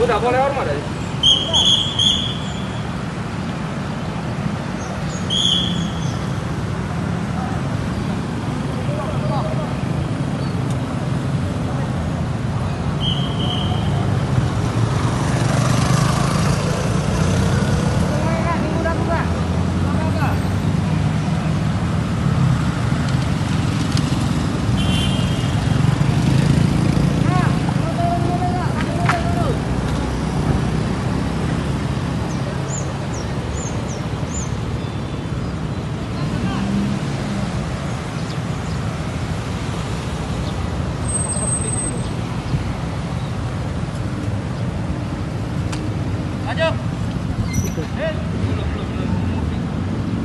Sudah boleh hormat ya?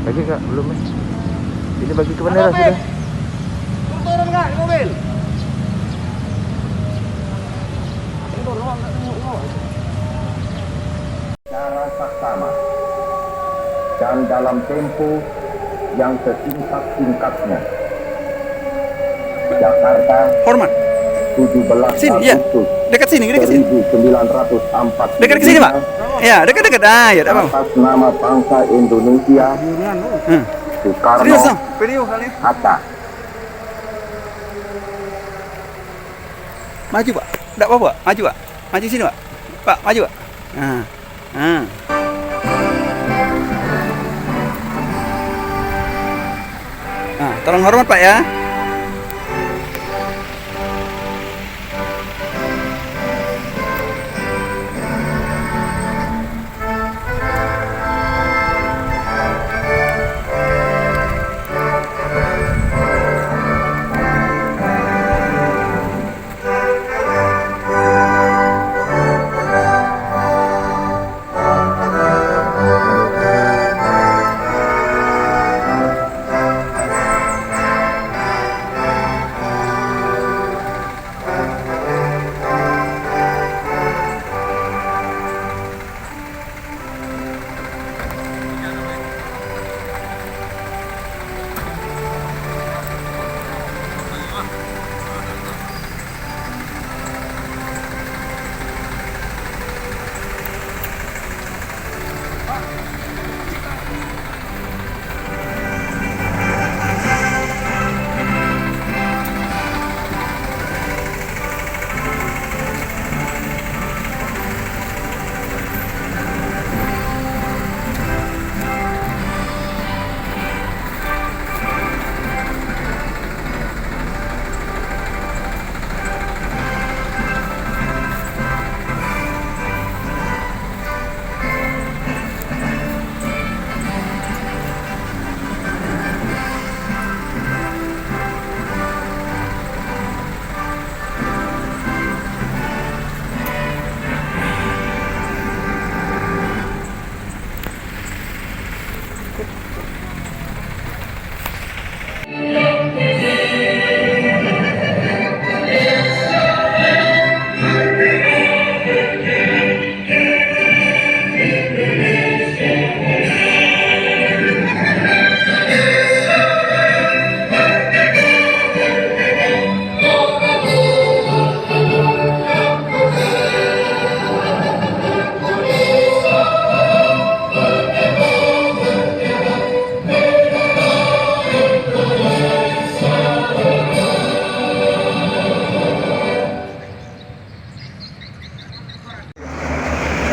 Bagi kak, belum ya? Ini bagi ke bandara sudah. Turun nggak di mobil? Secara saksama dan dalam tempo yang sesingkat-singkatnya. Jakarta, Hormat. 17 Sini, ya. Agustus Dekat sini, dekat sini. 1945. Dekat ke sini, Pak. Ya, dekat-dekat. Ah, ya, apa? Atas nama bangsa Indonesia, Soekarno, Serius, Bang? Video kali. Hatta. Maju, Pak. Enggak apa-apa, Pak. Maju, Pak. Maju sini, Pak. Pak, maju, Pak. Nah. Nah. Nah, tolong hormat, Pak ya.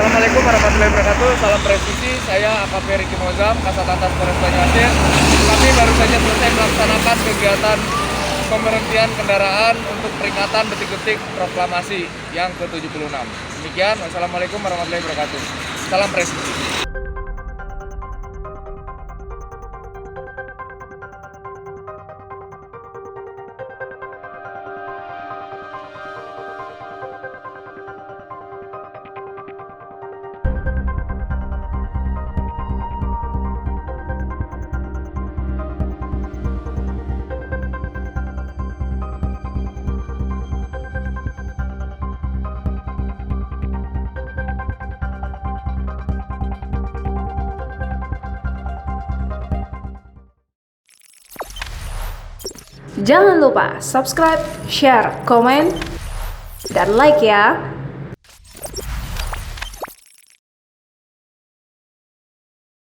Assalamualaikum warahmatullahi wabarakatuh. Salam presisi. Saya AKP Riki Mozam, Kasatlantas Polres Banyuasin. Kami baru saja selesai melaksanakan kegiatan pemberhentian kendaraan untuk peringatan detik-detik proklamasi yang ke-76. Demikian, wassalamualaikum warahmatullahi wabarakatuh. Salam presisi. Jangan lupa subscribe, share, komen, dan like ya.